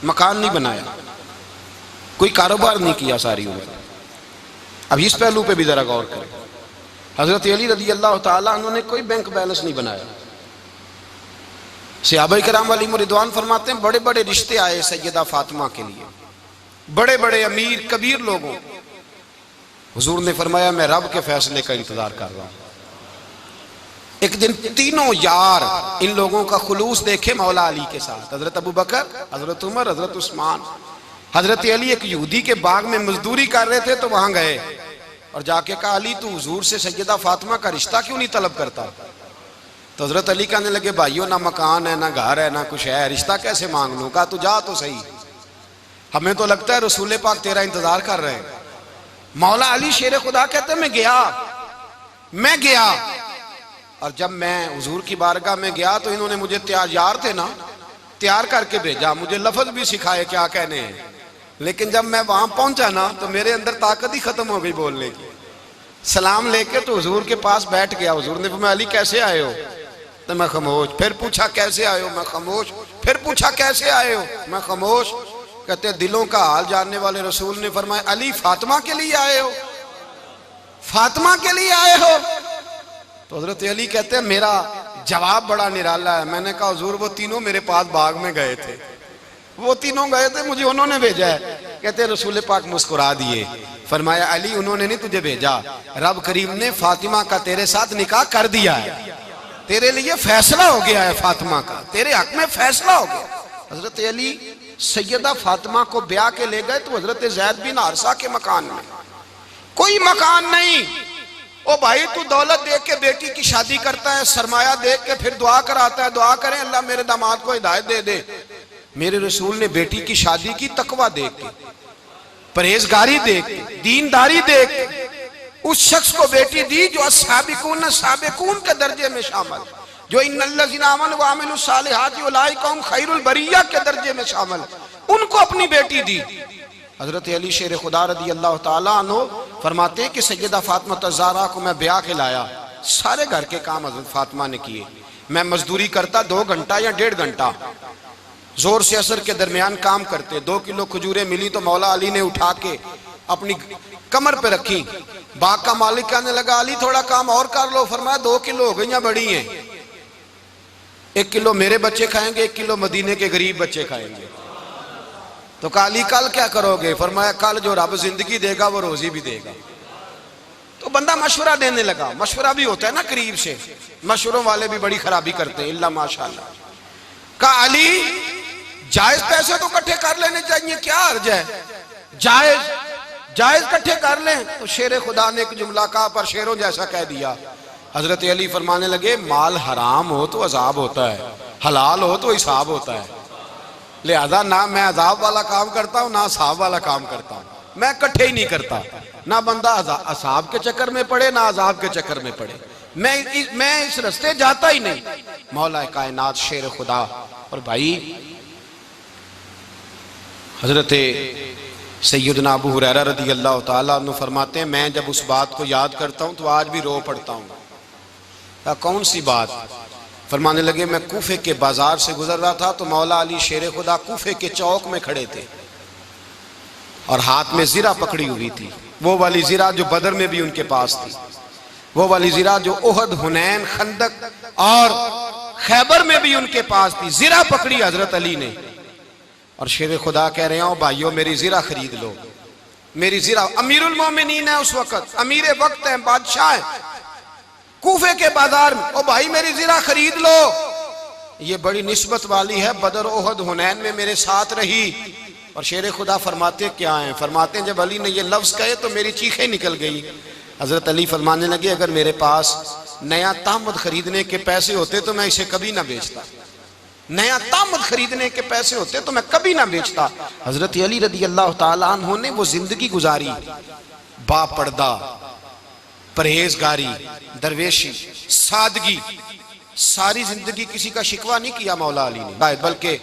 मकान नहीं बनाया, कोई कारोबार नहीं किया सारी उम्र। अब इस पहलू पे भी जरा गौर करें। हजरत अली रदी अल्लाह ताला अन्हु ने कोई बैंक बैलेंस नहीं बनाया। सहाबा किराम अलैहिम रिदवान फरमाते हैं बड़े बड़े रिश्ते आए सैयदा फातिमा के लिए, बड़े बड़े अमीर कबीर लोगों। हुजूर ने फरमाया मैं रब के फैसले का इंतजार कर रहा हूं। एक दिन तीनों यार इन लोगों का खुलूस देखे मौला अली के साथ, हजरत अबू बकर, हजरत उमर, हजरत उस्मान। हजरत अली एक यहूदी के बाग में मजदूरी कर रहे थे तो वहां गए और जाके कहा अली तू हुजूर से सैयदा फातिमा का रिश्ता क्यों नहीं तलब करता? तो हजरत अली कहने लगे भाइयों ना मकान है, ना घर है, ना कुछ है, रिश्ता कैसे मांग लूं? कहा तू जा तो सही, हमें तो लगता है रसूल पाक तेरा इंतजार कर रहे हैं। मौला अली शेर खुदा कहते मैं गया और जब मैं हुजूर की बारगाह में गया तो इन्होंने मुझे तैयार थे ना, तैयार करके भेजा, मुझे लफ्ज भी सिखाए क्या कहने हैं। लेकिन जब मैं वहां पहुंचा ना तो मेरे अंदर ताकत ही खत्म हो गई बोलने की। सलाम लेके तो हुजूर के पास बैठ गया। हुजूर ने फरमाया अली कैसे आए हो? तो मैं खामोश। फिर पूछा कैसे आए हो? मैं खामोश। फिर पूछा कैसे आए हो? मैं खामोश। कहते दिलों का हाल जानने वाले रसूल ने फरमाया अली फातिमा के लिए आए हो? फातिमा के लिए आए हो? तो हजरत अली कहते हैं मेरा जवाब बड़ा निराला है। मैंने कहा हुजूर वो तीनों मेरे पास बाग में गए थे, वो तीनों गए थे, मुझे उन्होंने भेजा है। कहते रसूल पाक मुस्कुरा दिए, फरमाया अली उन्होंने नहीं तुझे भेजा, रब करीम ने फातिमा का तेरे साथ निकाह कर दिया है, तेरे लिए फैसला हो गया है, फातिमा का तेरे हक में फैसला हो गया। हजरत अली सैयदा फातिमा को ब्याह के ले गए तो हजरत ज़ैद बिन हारिसा के मकान में कोई मकान नहीं। ओ भाई तू दौलत देख के बेटी की शादी करता है, सरमाया देख के फिर दुआ कराता है, दुआ करें अल्लाह मेरे दामाद को हिदायत दे दे। मेरे रसूल ने बेटी की शादी की तकवा देख के, परहेजगारी देख के, दीनदारी देख के उस शख्स को बेटी दी जो अस्साबिकून साबिकून के दर्जे में शामिल, जो इन्नल्लज़ीना आमनू व अमिलुस सालिहाति उलाइका हुम खैरुल बरिया के दर्जे में शामिल, उनको अपनी बेटी दी। हजरत अली शेर खुदा रदी अल्लाह ताला अन्हु फरमाते हैं कि सैयदा फातिमा ज़हरा को मैं ब्याह के लाया, सारे घर के काम हजरत फातिमा ने किए। मैं मजदूरी करता 2 घंटा या 1.5 घंटा, जोर से असर के दरमियान काम करते। 2 किलो खजूरें मिली तो मौला अली ने उठा के अपनी कमर पे रखी। बाग का मालिक कहने लगा अली थोड़ा काम और कर लो। फरमाया 2 किलो हो गई बड़ी हैं, 1 किलो मेरे बच्चे खाएंगे, 1 किलो मदीने के गरीब बच्चे खाएंगे। तो कहा अली कल क्या करोगे? फरमाया कल जो रब जिंदगी देगा वो रोजी भी देगा। तो बंदा मशवरा देने लगा। मशवरा भी होता है ना करीब से, मशवरों वाले भी बड़ी खराबी करते हैं इल्ला माशाअल्लाह। कहा अली जायज पैसे तो इकट्ठे कर लेने चाहिए, क्या अर्ज है? जायज इकट्ठे कर लें। तो शेर खुदा ने एक जुमला कहा पर शेरों जैसा कह दिया। हजरत अली फरमाने लगे माल हराम हो तो अजाब होता है, हलाल हो तो हिसाब होता है, लिहाजा ना मैं अजाब वाला काम करता हूँ ना हिसाब वाला काम करता हूँ, मैं इकट्ठे ही नहीं करता। ना बंदा असाब के चक्कर में पड़े ना अजाब के चक्कर में पड़े, मैं इस रास्ते जाता ही नहीं। मौला कायनात शेर खुदा। और भाई हजरत सैयदना अबू हुरैरा रदी अल्लाह ताला अन्हु फरमाते हैं मैं जब उस बात को याद करता हूँ तो आज भी रो पड़ता हूँ। कौन सी बात? फरमाने लगे मैं कूफे के बाजार से गुजर रहा था तो मौला अली शेर खुदा कूफे के चौक में खड़े थे और हाथ में जीरा पकड़ी हुई थी, वो वाली जीरा जो बदर में भी उनके पास थी, वो वाली जीरा जो उहद, हुनैन, खंदक और खैबर में भी उनके पास थी। जीरा पकड़ी हजरत अली ने और शेर खुदा कह रहे हो भाइयों मेरी जीरा खरीद लो, मेरी जीरा। अमीरुल मोमिनीन है उस वक्त, अमीर वक्त है, बादशाह है कूफे के बाजार में। ओ भाई मेरी जीरा खरीद लो, ये बड़ी निस्बत वाली है, बदर, उहद, हुनैन में मेरे साथ रही, और शेर खुदा फरमाते क्या हैं, फरमाते हैं जब अली ने ये लफ्ज़ कहे तो मेरी चीखें निकल गई। हज़रत अली फरमाने लगे अगर मेरे पास नया तामद खरीदने के पैसे होते तो मैं इसे कभी ना बेचता, नया तामद खरीदने के पैसे होते तो मैं कभी ना बेचता। हज़रत अली रदी अल्लाह ताला अन्हु ने वो जिंदगी गुजारी, बापर्दा, परहेजगारी, दरवेशी, सादगी, सारी जिंदगी किसी का शिकवा नहीं किया मौला अली ने, बल्कि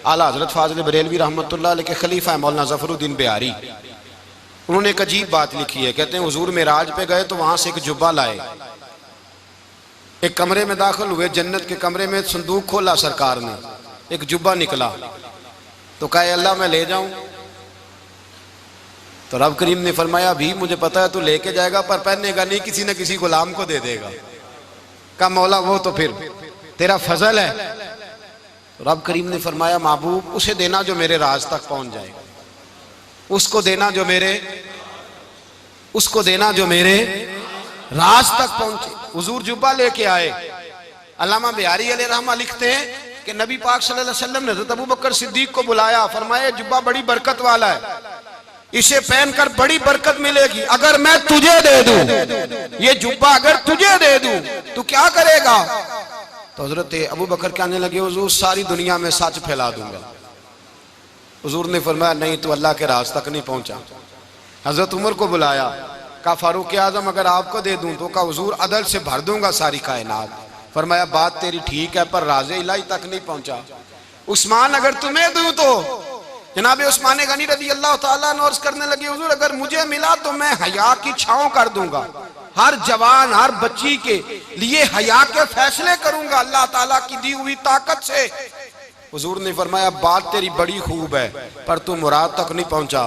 आला हजरत फाजिल बरेलवी रहमतुल्लाह अलैह के खलीफा है मौलाना ज़फरुद्दीन बिहारी, उन्होंने एक अजीब बात लिखी है। कहते हैं हुजूर मेराज पे गए तो वहां से एक जुब्बा लाए, एक कमरे में दाखिल हुए, जन्नत के कमरे में संदूक खोला सरकार ने, एक जुब्बा निकला तो कहे अल्लाह मैं ले जाऊं, तो रब करीम ने फरमाया भी मुझे पता है तू लेके जाएगा पर पहनेगा नहीं, किसी न किसी गुलाम को दे देगा। कहा मौला वो तो फिर तेरा फजल है। तो रब करीम ने फरमाया महबूब उसे देना जो मेरे राज तक पहुंच जाएगा, उसको देना जो मेरे, उसको देना जो मेरे राज तक पहुंचे। हुजूर जुब्बा लेके आए। अल्लामा बिहारी अलैहि रहमा लिखते हैं कि नबी पाक सल्लल्लाहु अलैहि वसल्लम ने हज़रत अबू बकर सिद्दीक को बुलाया, फरमाया जुब्बा बड़ी बरकत वाला है, इसे पहनकर बड़ी बरकत मिलेगी, अगर मैं तुझे दे दूं ये जुब्बा, अगर तुझे दे दूं तो क्या करेगा? तो हजरत अबू बकर कहने लगे हुजूर सारी दुनिया में सच फैला दूंगा। हुजूर ने फरमाया नहीं तो अल्लाह के राज तक नहीं पहुंचा। हजरत उमर को बुलाया, कहा फारूक आजम अगर आपको दे दूं तो कहा हुजूर अदल से भर दूंगा सारी कायनात। फरमाया बात तेरी ठीक है पर राज़े इलाही तक नहीं पहुंचा। उस्मान अगर तुम्हें दूं तो जनाबे उस्मान गनी रज़ी अल्लाह ताला अन्हु अर्ज करने लगे हुजूर अगर मुझे मिला तो मैं हया की छांव कर दूंगा, हर जवान हर बच्ची के लिए हया के फैसले करूंगा अल्लाह ताला की दी हुई ताकत से। हुजूर ने फरमाया बात तेरी बड़ी खूब है पर तू मुराद तक नहीं पहुंचा।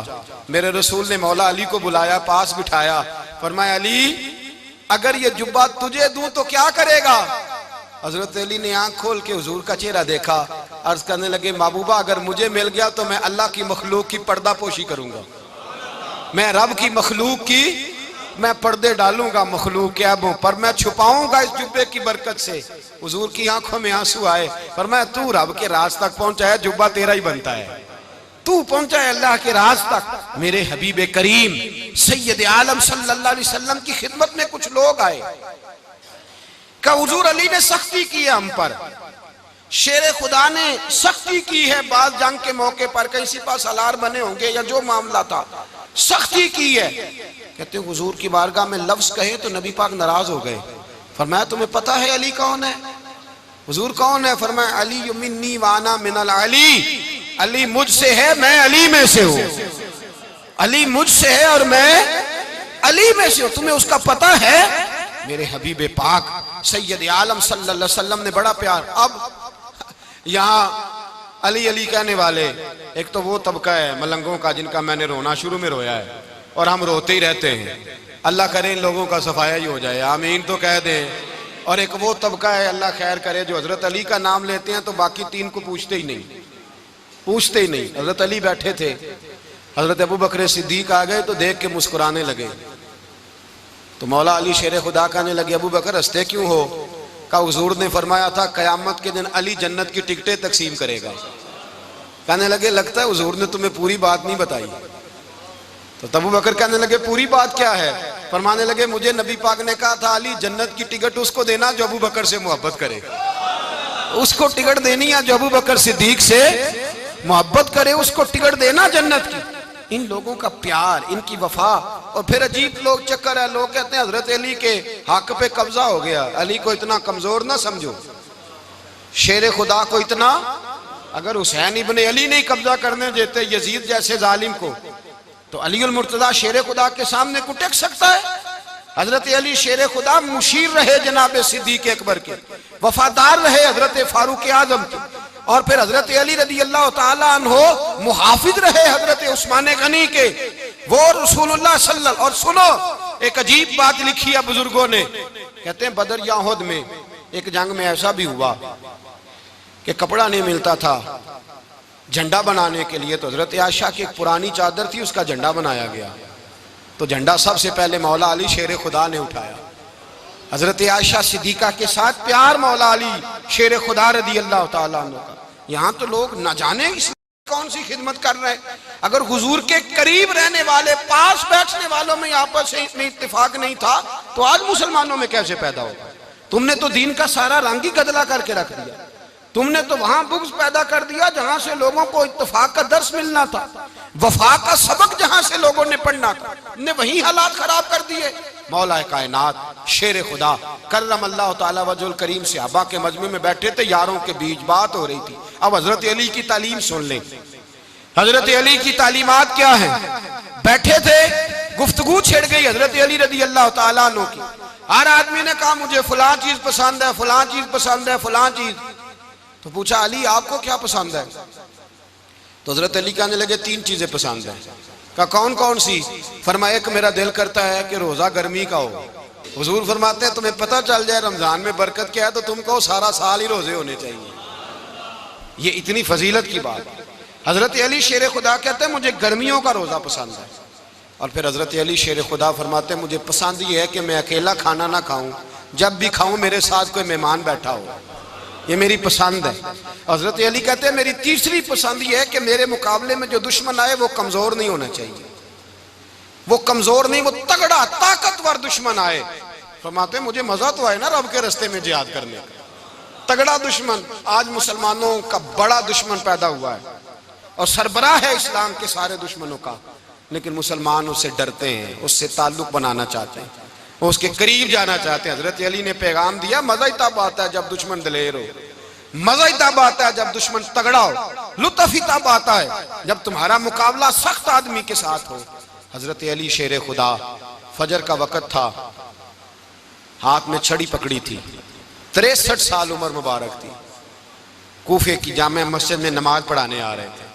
मेरे रसूल ने मौला अली को बुलाया, पास बिठाया, फरमाया अली अगर ये जुब्बा तुझे दूं तो क्या करेगा? हजरत अली ने आंख खोल के हुजूर का चेहरा देखा, अर्ज करने लगे महबूबा अगर मुझे मिल गया तो मैं अल्लाह की मखलूक की पर्दा पोशी करूंगा, मैं रब की मखलूक की मैं पर्दे डालूंगा मखलूक के ऐबों पर, मैं छुपाऊंगा इस जुब्बे की बरकत से। हुजूर की आंखों में आंसू आए, फरमाया तू रब के राज तक पहुंचा है, जुब्बा तेरा ही बनता है, तू पहुंचा है अल्लाह के राज तक। मेरे हबीब करीम सैयद आलम सल्लल्लाहु अलैहि वसल्लम की खिदमत में कुछ लोग आए, का हुजूर अली ने सख्ती की है हम पर, शेर खुदा ने सख्ती की है, बात जंग के मौके पर कहीं सिपा सालार बने होंगे या जो मामला था सख्ती की है। कहते हैं हुजूर की बारगाह में लफ्ज कहे तो नबी पाक नाराज हो गए। फरमाया तुम्हें पता है अली कौन है? हुजूर कौन है? फरमाया अली मिन्नी वाना मिनल अली, अली मुझसे है मैं अली में से हूं, अली मुझसे है और मैं अली में से हूं, तुम्हें उसका पता है? मेरे हबीब पाक सैयद आलम सल्लल्लाहु अलैहि वसल्लम ने बड़ा प्यार। अब यहाँ अली अली कहने वाले एक तो वो तबका है मलंगों का जिनका मैंने रोना शुरू में रोया है और हम रोते ही रहते हैं, अल्लाह करे इन लोगों का सफाया ही हो जाए, आमीन तो कह दें। और एक वो तबका है अल्लाह खैर करे जो हजरत अली का नाम लेते हैं तो बाकी तीन को पूछते ही नहीं, पूछते ही नहीं। हजरत अली बैठे थे, हजरत अबू बकर सिद्दीक आ गए तो देख के मुस्कुराने लगे, तो मौला अली शेर खुदा कहने लगे अबू बकर हंसते क्यों हो? का हुजूर ने फरमाया था कयामत के दिन अली जन्नत की टिकटें तकसीम करेगा। कहने लगे लगता है हुजूर ने तुम्हें पूरी बात नहीं बताई। तो अबू बकर कहने लगे पूरी बात क्या है? फरमाने लगे मुझे नबी पाक ने कहा था अली जन्नत की टिकट उसको देना जो अबू बकर से मोहब्बत करे, उसको टिकट देनी है जो अबू बकर सिद्दीक से मोहब्बत करे, उसको टिकट देना जन्नत की। इन लोगों का प्यार, इनकी वफा। और फिर अजीब लोग चक्कर है, लोग कहते हैं हजरत अली के हक पे कब्जा हो गया, अली को इतना कमजोर ना समझो, शेर खुदा को इतना, अगर हुसैन इब्ने अली नहीं कब्जा करने देते यजीद जैसे जालिम को तो अली उल मुर्तजा शेर खुदा के सामने को टेक सकता है? हजरत अली शेर खुदा मुशीर रहे जनाब सिद्दीक अकबर के, वफादार रहे हजरत फारूक आजम के, और फिर हजरत अली रदी अल्लाह ताला अन्हो मुहाफिज रहे हजरत उस्मान गनी के, वो रसूलुल्लाह सल्लल्लाहु। और सुनो एक अजीब बात लिखी है बुजुर्गों ने, कहते हैं बदर या उहद में एक जंग में ऐसा भी हुआ कि कपड़ा नहीं मिलता था झंडा बनाने के लिए, तो हजरत आयशा की एक पुरानी चादर थी उसका झंडा बनाया गया, तो झंडा सबसे पहले मौला अली शेर खुदा ने उठाया। हजरत आयशा सिद्दीका के साथ प्यार मौला अली शेर खुदा रदी अल्लाह ताला अन्हु का। यहाँ तो लोग न जाने इस कौन सी खिदमत कर रहे हैं? अगर हुजूर के करीब रहने वाले, पास बैठने वालों में आपस में इत्तेफाक नहीं था तो आज मुसलमानों में कैसे पैदा होगा? तुमने तो दीन का सारा रंग ही गदला करके रख दिया। तुमने तो वहां बुग़्ज़ पैदा कर दिया जहां से लोगों को इत्तेफाक का दर्स मिलना था, वफा का सबक जहां से लोगों ने पढ़ना था, ने वही हालात खराब कर दिए। मौला कायनात शेर खुदा करम अल्लाह ताला वजुल करीम सहाबा के मजमे में बैठे थे, यारों के बीच बात हो रही थी। अब हजरत अली की तालीम सुन लें। हजरत अली की तालीमात क्या है? बैठे थे, गुफ्तगू छिड़ गई हजरत अली रदी अल्लाह ताला अन्हु की। हर आदमी ने कहा मुझे फलां चीज पसंद है, फलां चीज पसंद है, फलां चीज। तो पूछा अली आपको क्या पसंद है? तो हजरत अली कहने लगे 3 चीजें पसंद है। कहा कौन कौन सी? फरमाया एक मेरा दिल करता है कि रोजा गर्मी का हो। हुजूर फरमाते हैं तुम्हें पता चल जाए रमजान में बरकत क्या है तो तुम कहो सारा साल ही रोजे होने चाहिए। ये इतनी फजीलत की बात। हजरत अली शेर खुदा कहते हैं मुझे गर्मियों का रोजा पसंद है। और फिर हजरत अली शेर खुदा फरमाते हैं मुझे पसंद ये है कि मैं अकेला खाना ना खाऊं, जब भी खाऊं मेरे साथ कोई मेहमान बैठा हो, ये मेरी पसंद है। हजरत अली कहते हैं मेरी तीसरी पसंद ये है कि मेरे मुकाबले में जो दुश्मन आए वो कमजोर नहीं होना चाहिए, वो कमजोर नहीं, वो तगड़ा ताकतवर दुश्मन आए। फरमाते हैं मुझे मजा तो आए ना रब के रास्ते में जिहाद करने का। तगड़ा दुश्मन, आज मुसलमानों का बड़ा दुश्मन पैदा हुआ है और सरबराह है इस्लाम के सारे दुश्मनों का, लेकिन मुसलमान उससे डरते हैं, उससे ताल्लुक बनाना चाहते हैं, उसके करीब जाना चाहते हैं। हजरत अली ने पैगाम दिया मजा ही तब आता है जब दुश्मन दलेर हो, मजा ही तब आता है जब दुश्मन तगड़ा हो, लुत्फ ही तब आता है जब तुम्हारा मुकाबला सख्त आदमी के साथ हो। हजरत अली शेर खुदा, फजर का वक्त था, हाथ में छड़ी पकड़ी थी, 63 साल उम्र मुबारक थी, कूफे की जामे मस्जिद में नमाज पढ़ाने आ रहे थे।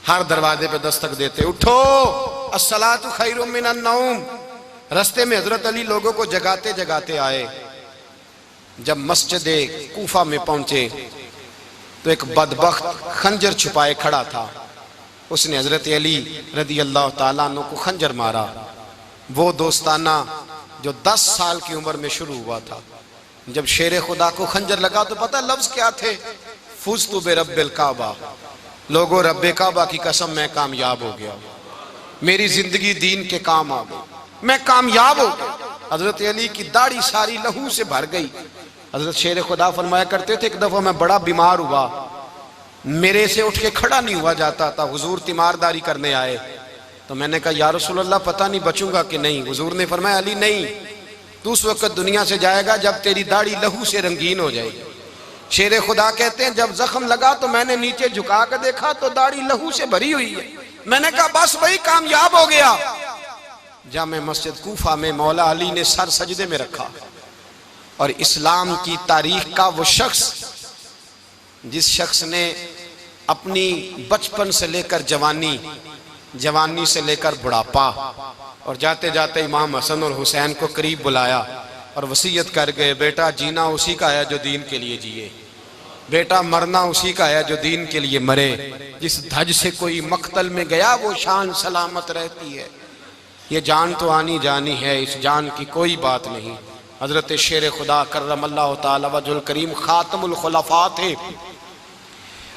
हर दरवाजे पे दस्तक देते उठो अस्सलातु खैरुम मिनन नौम। रास्ते में हजरत अली लोगों को जगाते जगाते आए। जब मस्जिद कूफा में पहुंचे तो एक बदबख्त खंजर छुपाए खड़ा था, उसने हजरत अली रदी अल्लाह ताला अन्हु को खंजर मारा। वो दोस्ताना जो 10 साल की उम्र में शुरू हुआ था। जब शेर खुदा को खंजर लगा तो पता लफ्ज क्या थे? फुज़्तु बिरब्बिल काबा, लोगों रब्बे काबा की कसम मैं कामयाब हो गया, मेरी जिंदगी दीन के काम आ गई, मैं कामयाब हो गया। हजरत अली की दाढ़ी सारी लहू से भर गई। हजरत शेर खुदा फरमाया करते थे एक दफा मैं बड़ा बीमार हुआ, मेरे से उठ के खड़ा नहीं हुआ जाता था, हुजूर तीमारदारी करने आए तो मैंने कहा या रसूल अल्लाह पता नहीं बचूंगा कि नहीं। हुजूर ने फरमाया अली नहीं, तू उस वक्त दुनिया से जाएगा जब तेरी दाढ़ी लहू से रंगीन हो जाएगी। शेर खुदा कहते हैं जब जख्म लगा तो मैंने नीचे झुका कर देखा तो दाढ़ी लहू से भरी हुई है। मैंने कहा बस वही कामयाब हो गया। जामे मस्जिद कूफा में मौला अली ने सर सजदे में रखा और इस्लाम की तारीख का वो शख्स जिस शख्स ने अपनी बचपन से लेकर जवानी, जवानी से लेकर बुढ़ापा और जाते जाते इमाम हसन और हुसैन को करीब बुलाया और वसीयत कर गए बेटा जीना उसी का है जो दीन के लिए जिए, बेटा मरना उसी का है जो दीन के लिए मरे। जिस धज से कोई मक्तल में गया वो शान सलामत रहती है। ये जान तो आनी जानी है, इस जान की कोई बात नहीं। हजरत शेर खुदा करमल्लाहु ताला वजुल करीम खातमुल खुलफा थे,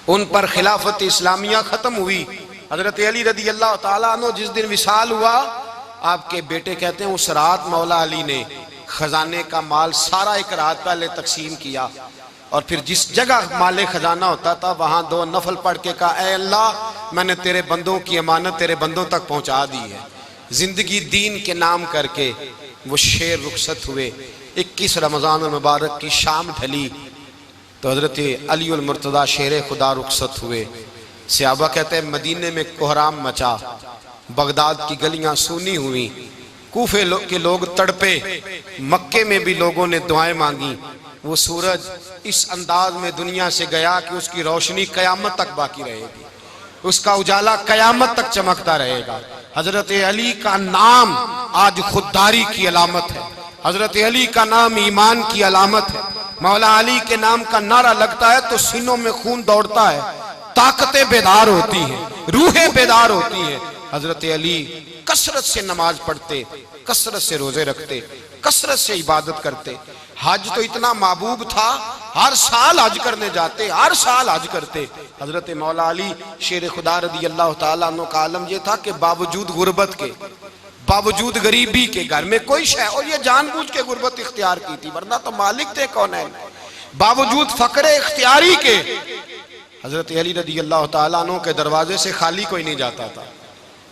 उन पर खिलाफत इस्लामिया खत्म हुई। हजरत अली रदी अल्लाह ताला अन्हु जिस दिन विसाल हुआ, आपके बेटे कहते हैं उस रात मौला अली ने खजाने का माल सारा एक रात पहले तकसीम किया और फिर जिस जगह माले खजाना होता था वहां 2 नफल पढ़ के कहा ऐ अल्लाह मैंने तेरे बंदों की अमानत तेरे बंदों तक पहुंचा दी है। जिंदगी दीन के नाम करके वो शेर रुखसत हुए। 21 रमजान मुबारक की शाम ढली तो हजरत अली उल मुर्तदा शेर खुदा रुखसत हुए। सहाबा कहते हैं मदीने में कोहराम मचा, बगदाद की गलियां सूनी हुई, कूफे के लोग तड़पे, मक्के में भी लोगों ने दुआएं मांगी। वो सूरज इस अंदाज में दुनिया से गया कि उसकी रोशनी कयामत तक बाकी रहेगी, उसका उजाला कयामत तक चमकता रहेगा। हजरत अली का नाम आज खुददारी की अलामत है, हजरत अली का नाम ईमान की अलामत है। मौला अली के नाम का नारा लगता है तो सीनों में खून दौड़ता है, ताकतें बेदार होती हैं, रूहें बेदार होती हैं। हजरत अली कसरत से नमाज पढ़ते, कसरत से रोजे रखते, कसरत से इबादत करते। हज तो इतना महबूब था हर साल हज करने जाते, हर साल हज करते। हजरत मौला अली शेर खुदा रदी अल्लाह ताला अन्हु का आलम यह था कि बावजूद गुर्बत के, बावजूद गरीबी के, घर में कोई शय, और ये जानबूझ के गुर्बत इख्तियार की थी, वरना तो मालिक थे कौन है। बावजूद फकरे इख्तियारी के हजरत अली रदी अल्लाह ताला अन्हु के दरवाजे से खाली कोई नहीं जाता था।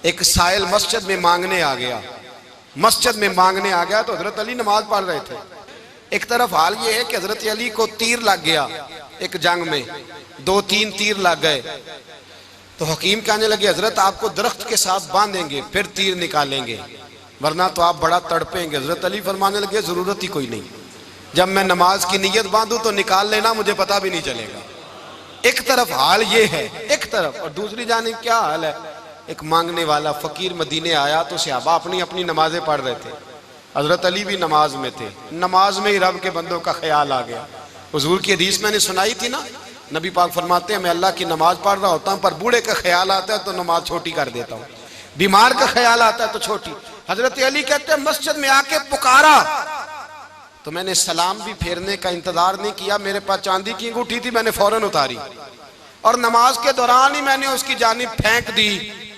एक साइल मस्जिद में मांगने आ गया, मस्जिद में मांगने आ गया तो हजरत अली नमाज पढ़ रहे थे। एक तरफ हाल ये है कि हजरत अली को तीर लग गया, एक जंग में 2-3 तीर लग गए, तो हकीम कहने लगे हजरत आपको दरख्त के साथ बांधेंगे फिर तीर निकालेंगे, वरना तो आप बड़ा तड़पेंगे। हजरत अली फरमाने लगे जरूरत ही कोई नहीं, जब मैं नमाज की नीयत बांधू तो निकाल लेना, मुझे पता भी नहीं चलेगा। एक तरफ हाल ये है, एक तरफ, और दूसरी जानिब क्या हाल है, एक मांगने वाला फकीर मदीने आया तो सहाबा अपनी अपनी नमाजें पढ़ रहे थे, हजरत अली भी नमाज में थे। नमाज में ही रब के बंदों का ख्याल आ गया। हुजूर की हदीस मैंने सुनाई थी ना, नबी पाक फरमाते हैं मैं अल्लाह की नमाज पढ़ रहा होता हूँ, पर बूढ़े का ख्याल आता है तो नमाज छोटी कर देता हूँ, बीमार का ख्याल आता है तो छोटी। हजरत अली कहते हैं मस्जिद में आके पुकारा तो मैंने सलाम भी फेरने का इंतजार नहीं किया, मेरे पास चांदी की अंगूठी थी, मैंने फौरन उतारी और नमाज के दौरान ही मैंने उसकी जानिब फेंक दी।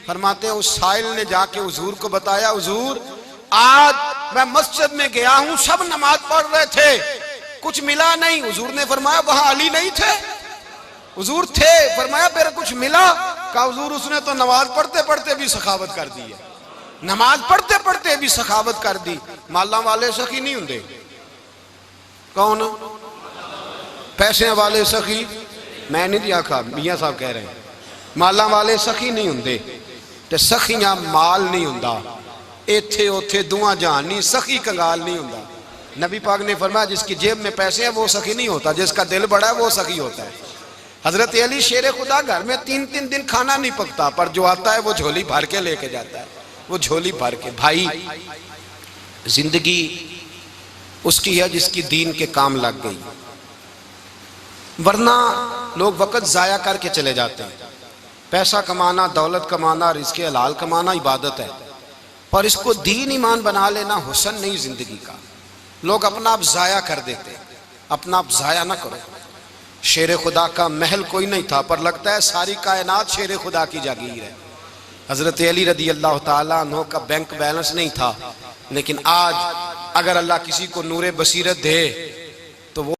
फरमाते हैं उस साइल ने जाके हुजूर को बताया, हुजूर आज मैं मस्जिद में गया हूं, सब नमाज पढ़ रहे थे, कुछ मिला नहीं। हुजूर ने फरमाया वहां अली नहीं थे? हुजूर थे। फरमाया फिर कुछ मिला? कहा हुजूर उसने तो नमाज पढ़ते पढ़ते भी सखावत कर दी है, नमाज पढ़ते पढ़ते भी सखावत कर दी। माला वाले सखी नहीं होंगे, कौन पैसे वाले सखी, मैं नहीं आखा, मियां साहब कह रहे हैं माला वाले सखी नहीं होंगे, ते सखियां माल नहीं होंदा, इथे उथे दुआ जहान नहीं, सखी कंगाल नहीं होंदा। नबी पाक ने फरमाया जिसकी जेब में पैसे हैं वो सखी नहीं होता, जिसका दिल बड़ा है वो सखी होता है। हजरत अली शेर खुदा घर में 3-3 दिन खाना नहीं पकता, पर जो आता है वो झोली भर के लेके जाता है, वो झोली भर के। भाई जिंदगी उसकी है जिसकी दीन के काम लग गई, वरना लोग वक्त जाया करके चले जाते हैं। पैसा कमाना, दौलत कमाना, रिज़्क़े हलाल कमाना इबादत है, पर इसको दीन ईमान बना लेना हुस्न नहीं जिंदगी का। लोग अपना आप जाया कर देते, अपना आप जाया ना करो। शेर खुदा का महल कोई नहीं था, पर लगता है सारी कायनात शेर खुदा की जागीर है। हजरत अली रदी अल्लाह ताला अन्हु का बैंक बैलेंस नहीं था, लेकिन आज अगर अल्लाह किसी को नूरे बसीरत दे